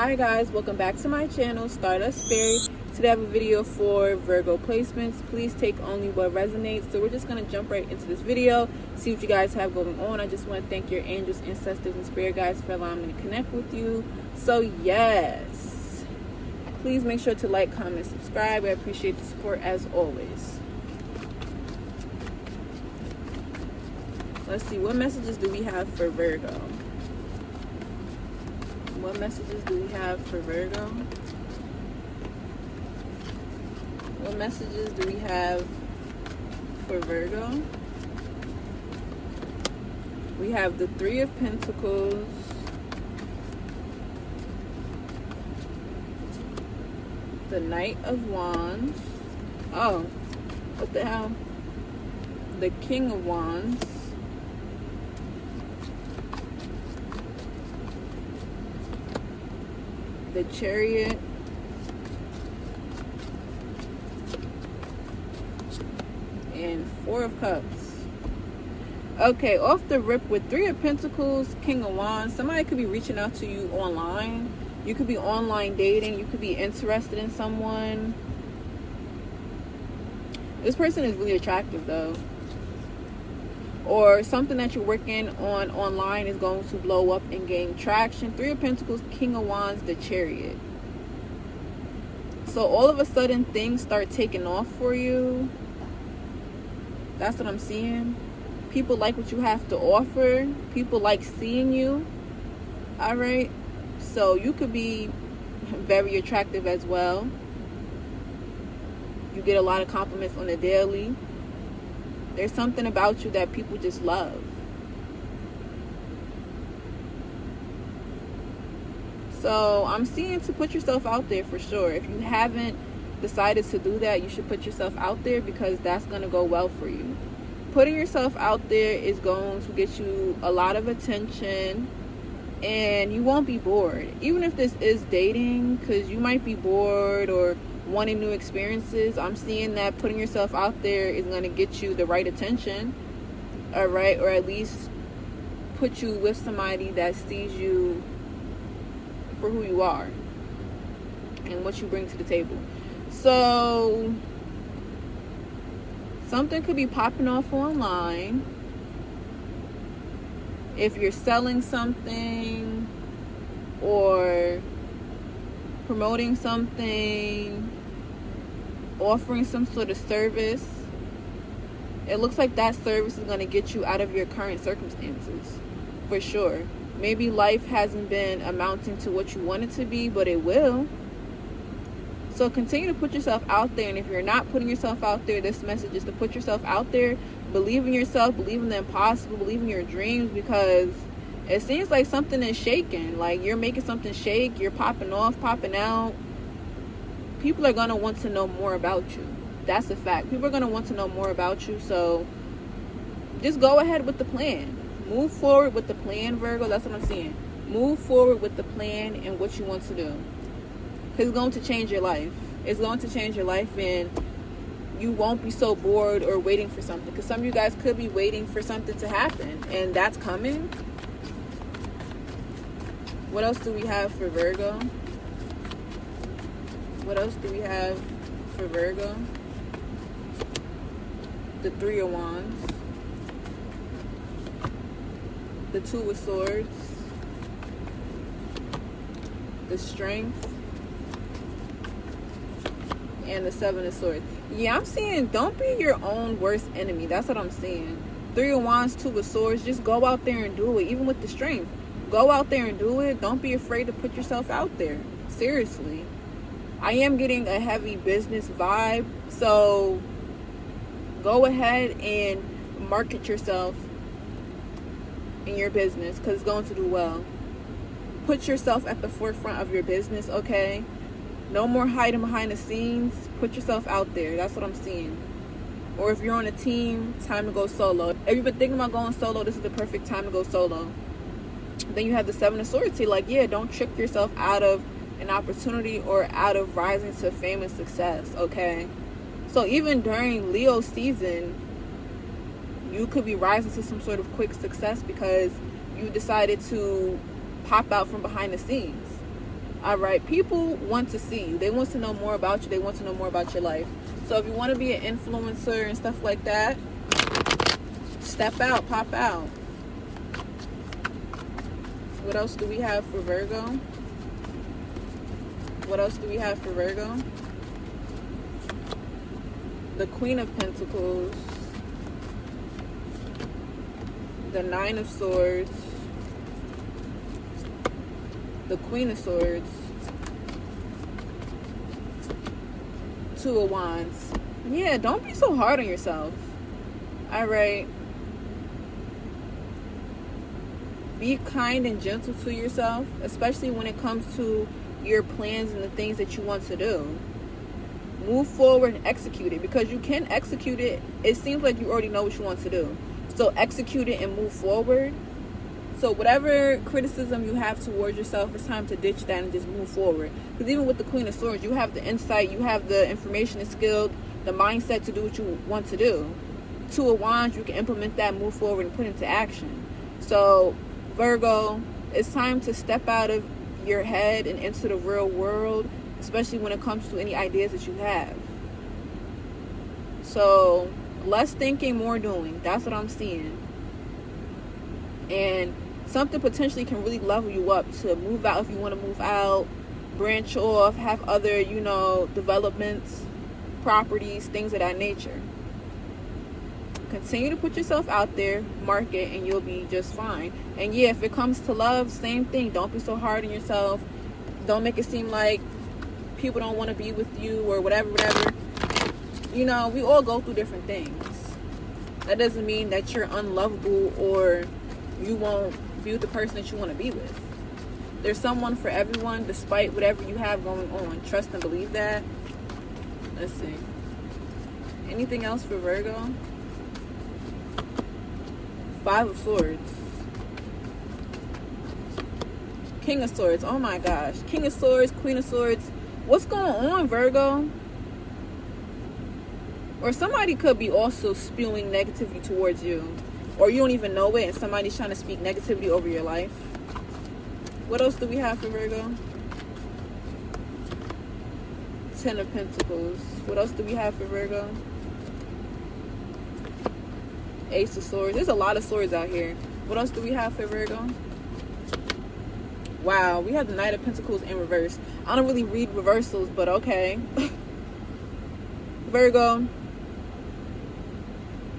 Hi guys, welcome back to my channel, Stardust Fairy. Today I have a video for Virgo placements. Please take only what resonates. So we're just going to jump right into this video, see what you guys have going on. I just want to thank your angels, ancestors, and spirit guides for allowing me to connect with you. So yes, please make sure to like, comment, subscribe. I appreciate the support as always. Let's see, what messages do we have for Virgo? What messages do we have for Virgo? What messages do we have for Virgo? We have the Three of Pentacles, the Knight of Wands. Oh, what the hell? The King of Wands. The Chariot, and Four of Cups. Okay, off the rip with Three of Pentacles, King of Wands, somebody could be reaching out to you online. You could be online dating. You could be interested in someone. This person is really attractive though. Or something that you're working on online is going to blow up and gain traction. Three of Pentacles, King of Wands, the Chariot. So all of a sudden things start taking off for you. That's what I'm seeing. People like what you have to offer. People like seeing you. Alright. So you could be very attractive as well. You get a lot of compliments on the daily. There's something about you that people just love. So I'm seeing to put yourself out there for sure. If you haven't decided to do that, you should put yourself out there because that's going to go well for you. Putting yourself out there is going to get you a lot of attention and you won't be bored. Even if this is dating, because you might be bored or wanting new experiences, I'm seeing that putting yourself out there is going to get you the right attention, all right, or at least put you with somebody that sees you for who you are and what you bring to the table. So something could be popping off online. If you're selling something or promoting something, offering some sort of service, it looks like that service is going to get you out of your current circumstances for sure. Maybe life hasn't been amounting to what you want it to be, but it will. So continue to put yourself out there, and if you're not putting yourself out there, this message is to put yourself out there. Believe in yourself, believe in the impossible, believe in your dreams, because it seems like something is shaking. Like you're making something shake, you're popping off, popping out. People are going to want to know more about you. That's a fact. People are going to want to know more about you. So just go ahead with the plan. Move forward with the plan, Virgo. That's what I'm seeing. Move forward with the plan and what you want to do. Because it's going to change your life. It's going to change your life, and you won't be so bored or waiting for something. Because some of you guys could be waiting for something to happen, and that's coming. What else do we have for Virgo? What else do we have for Virgo? The Three of Wands. The Two of Swords. The Strength. And the Seven of Swords. Yeah, I'm seeing don't be your own worst enemy. That's what I'm seeing. Three of Wands, Two of Swords. Just go out there and do it. Even with the Strength. Go out there and do it. Don't be afraid to put yourself out there. Seriously. I am getting a heavy business vibe. So go ahead and market yourself in your business because it's going to do well. Put yourself at the forefront of your business, okay? No more hiding behind the scenes. Put yourself out there. That's what I'm seeing. Or if you're on a team, time to go solo. If you've been thinking about going solo, this is the perfect time to go solo. Then you have the Seven of Swords. So like, yeah, don't trick yourself out of an opportunity or out of rising to fame and success, okay? So even during Leo season, you could be rising to some sort of quick success because you decided to pop out from behind the scenes. All right, people want to see you. They want to know more about you. They want to know more about your life. So if you want to be an influencer and stuff like that, step out, pop out. What else do we have for Virgo? What else do we have for Virgo? The Queen of Pentacles, the Nine of Swords, the Queen of Swords, Two of Wands. Yeah, don't be so hard on yourself. All right. Be kind and gentle to yourself, especially when it comes to your plans and the things that you want to do. Move forward and execute it, because you can execute it. It seems like you already know what you want to do. So execute it and move forward. So whatever criticism you have towards yourself, it's time to ditch that and just move forward. Because even with the Queen of Swords, you have the insight, you have the information and skill, the mindset to do what you want to do. Two of Wands, you can implement that, move forward, and put into action. So Virgo, it's time to step out of your head and into the real world, especially when it comes to any ideas that you have. So less thinking, more doing. That's what I'm seeing. And something potentially can really level you up to move out if you want to move out, branch off, have other, developments, properties, things of that nature. Continue to put yourself out there, market, and you'll be just fine. And yeah, if it comes to love, same thing. Don't be so hard on yourself. Don't make it seem like people don't want to be with you or whatever. We all go through different things. That doesn't mean that you're unlovable or you won't be with the person that you want to be with. There's someone for everyone, despite whatever you have going on. Trust and believe that. Let's see. Anything else for Virgo? Five of Swords. King of Swords. Oh my gosh. King of Swords, Queen of Swords. What's going on, Virgo? Or somebody could be also spewing negativity towards you. Or you don't even know it and somebody's trying to speak negativity over your life. What else do we have for Virgo? Ten of Pentacles. What else do we have for Virgo? Ace of Swords. There's a lot of swords out here. What else do we have for Virgo? Wow, we have the Knight of Pentacles in reverse. I don't really read reversals, but okay. Virgo,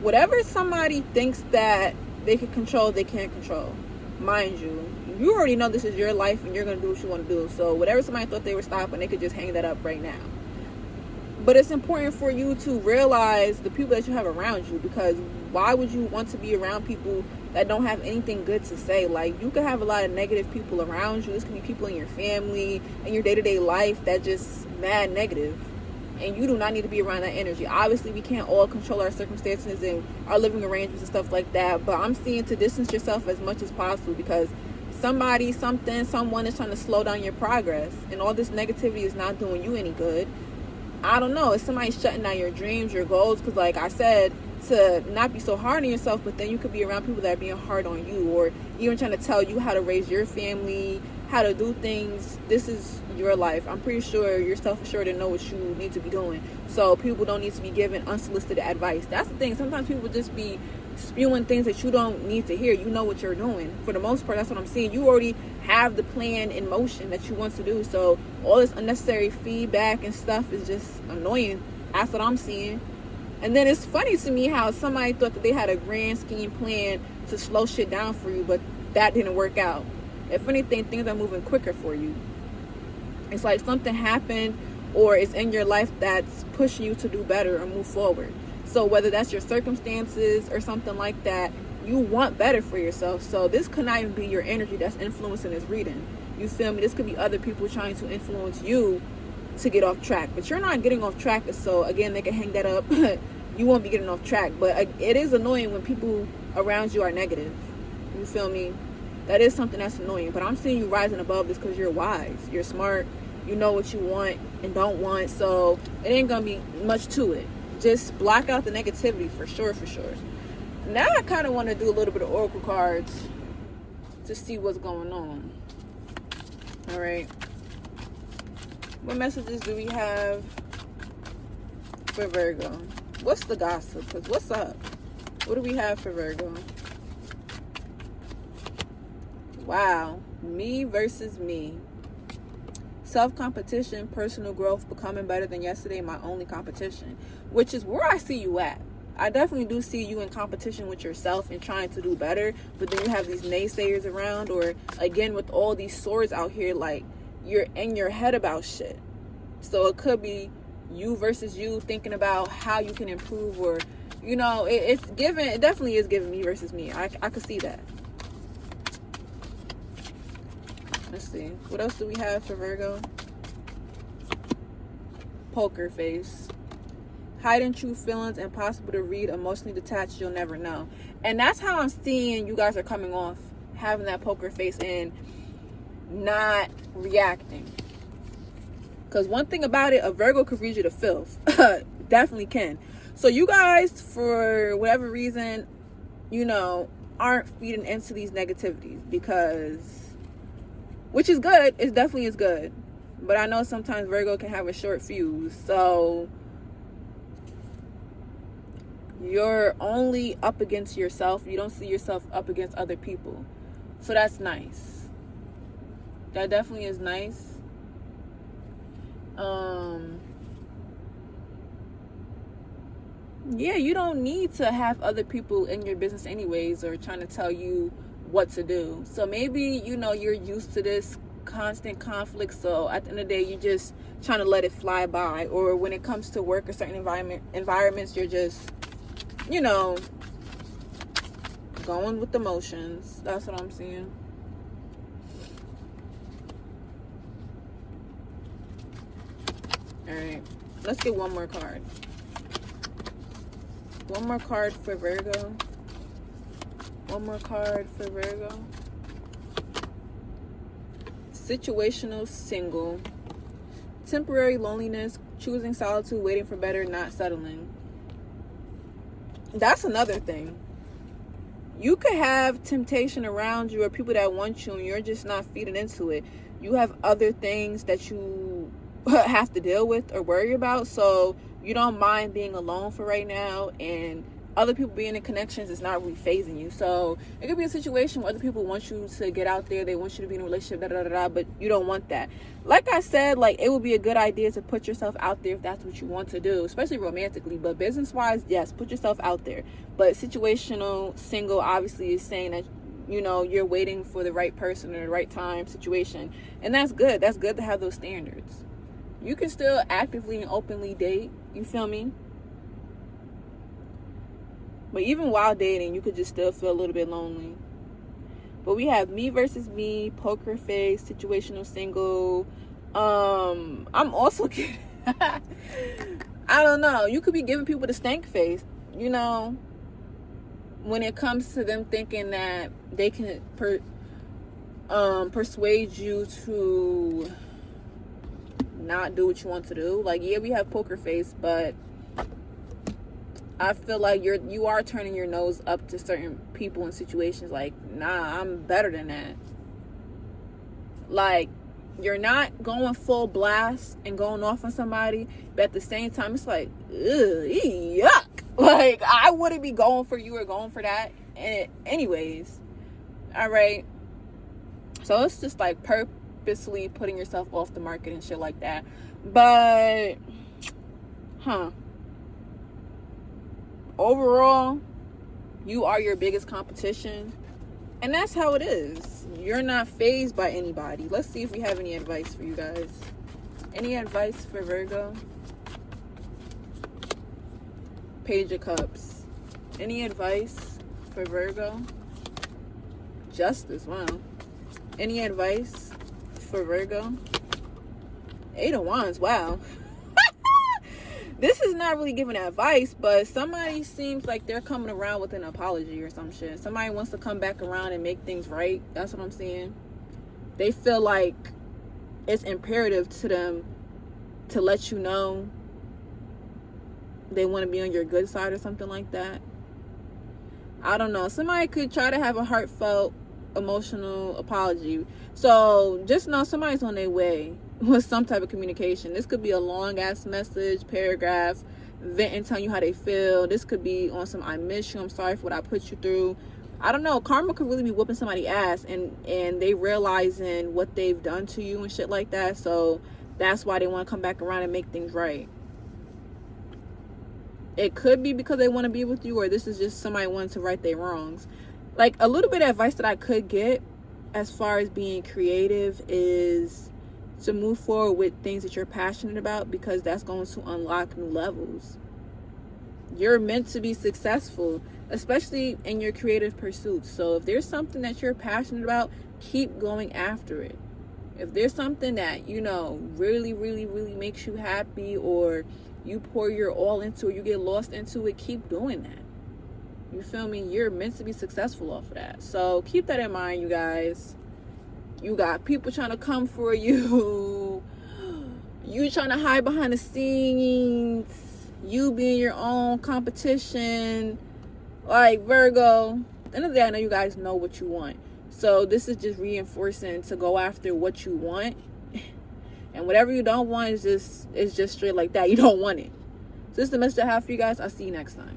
whatever somebody thinks that they can control, they can't control. Mind you, you already know this is your life and you're going to do what you want to do. So whatever somebody thought they were stopping, they could just hang that up right now. But it's important for you to realize the people that you have around you, because why would you want to be around people that don't have anything good to say? Like, you could have a lot of negative people around you. This can be people in your family and your day-to-day life that just mad negative. And you do not need to be around that energy. Obviously, we can't all control our circumstances and our living arrangements and stuff like that. But I'm seeing to distance yourself as much as possible, because somebody, something, someone is trying to slow down your progress. And all this negativity is not doing you any good. I don't know. It's somebody shutting down your dreams, your goals. Because like I said, to not be so hard on yourself, but then you could be around people that are being hard on you, or even trying to tell you how to raise your family, how to do things. This is your life. I'm pretty sure you're self-assured and know what you need to be doing. So people don't need to be given unsolicited advice. That's the thing. Sometimes people just be spewing things that you don't need to hear. You know what you're doing. For the most part, that's what I'm seeing. You already have the plan in motion that you want to do. So all this unnecessary feedback and stuff is just annoying. That's what I'm seeing. And then it's funny to me how somebody thought that they had a grand scheme plan to slow shit down for you, but that didn't work out. If anything, things are moving quicker for you. It's like something happened or it's in your life that's pushing you to do better or move forward. So whether that's your circumstances or something like that, you want better for yourself. So this could not even be your energy that's influencing this reading. You feel me? This could be other people trying to influence you to get off track. But you're not getting off track. So again, they can hang that up. You won't be getting off track. But it is annoying when people around you are negative. You feel me? That is something that's annoying. But I'm seeing you rising above this because you're wise. You're smart. You know what you want and don't want. So it ain't going to be much to it. Just block out the negativity for sure, for sure. Now I kind of want to do a little bit of oracle cards to see what's going on. All right. What messages do we have for Virgo? What's the gossip? 'Cause what's up? What do we have for Virgo? Wow. Me versus me. Self-competition, personal growth, becoming better than yesterday, my only competition. Which is where I see you at. I definitely do see you in competition with yourself and trying to do better. But then you have these naysayers around. Or, again, with all these swords out here, like, you're in your head about shit. So it could be you versus you, thinking about how you can improve. Or, you know, it definitely is giving me versus me. I could see that. Let's see. What else do we have for Virgo? Poker face. Hiding true feelings, impossible to read, emotionally detached, you'll never know. And that's how I'm seeing you guys are coming off, having that poker face and not reacting. Because one thing about it, a Virgo could read you to filth. Definitely can. So you guys, for whatever reason, you know, aren't feeding into these negativities because... Which is good. It definitely is good. But I know sometimes Virgo can have a short fuse. So you're only up against yourself. You don't see yourself up against other people. So that's nice. That definitely is nice. Yeah, you don't need to have other people in your business anyways or trying to tell you what to do. So maybe, you know, you're used to this constant conflict, so at the end of the day you're just trying to let it fly by. Or when it comes to work or certain environments, you're just, you know, going with the motions. That's what I'm seeing. All right, let's get one more card. One more card for Virgo. One more card for Virgo. Situational single. Temporary loneliness. Choosing solitude. Waiting for better. Not settling. That's another thing. You could have temptation around you or people that want you and you're just not feeding into it. You have other things that you have to deal with or worry about. So you don't mind being alone for right now, and other people being in connections is not really phasing you. So it could be a situation where other people want you to get out there, they want you to be in a relationship, but you don't want that. Like I said, like, it would be a good idea to put yourself out there if that's what you want to do, especially romantically. But business wise, yes, put yourself out there. But situational single obviously is saying that, you know, you're waiting for the right person or the right time situation, and that's good. That's good to have those standards. You can still actively and openly date, you feel me? But even while dating, you could just still feel a little bit lonely. But we have me versus me, poker face, situational single. I'm also kidding. I don't know. You could be giving people the stank face, you know, when it comes to them thinking that they can persuade you to not do what you want to do. Like, yeah, we have poker face, but I feel like you are turning your nose up to certain people in situations. Like, nah, I'm better than that. Like, you're not going full blast and going off on somebody, but at the same time, it's like, ugh, yuck. Like, I wouldn't be going for you or going for that. And anyways, all right. So it's just like purposely putting yourself off the market and shit like that. But, overall, you are your biggest competition, and that's how it is. You're not fazed by anybody. Let's see if we have any advice for you guys. Any advice for Virgo? Page of Cups. Any advice for Virgo? Justice. Wow. Any advice for Virgo? 8 of Wands. Wow. This is not really giving advice, but somebody seems like they're coming around with an apology or some shit. Somebody wants to come back around and make things right. That's what I'm seeing. They feel like it's imperative to them to let you know they want to be on your good side or something like that. I don't know. Somebody could try to have a heartfelt, emotional apology. So just know somebody's on their way. with some type of communication. This could be a long ass message, paragraph, venting, telling you how they feel. This could be on some I miss you, I'm sorry for what I put you through. I don't know. Karma could really be whooping somebody's ass, and they realizing what they've done to you and shit like that. So that's why they want to come back around and make things right. It could be because they want to be with you, or this is just somebody wanting to right their wrongs. Like, a little bit of advice that I could get as far as being creative is to move forward with things that you're passionate about, because that's going to unlock new levels. You're meant to be successful, especially in your creative pursuits. So if there's something that you're passionate about, keep going after it. If there's something that, you know, really, really, really makes you happy, or you pour your all into it, you get lost into it, keep doing that. You feel me? You're meant to be successful off of that. So keep that in mind, you guys. You got people trying to come for you. You trying to hide behind the scenes. You being your own competition. Like, Virgo, at the end of the day, I know you guys know what you want. So this is just reinforcing to go after what you want. And whatever you don't want is just straight like that. You don't want it. So this is the message I have for you guys. I'll see you next time.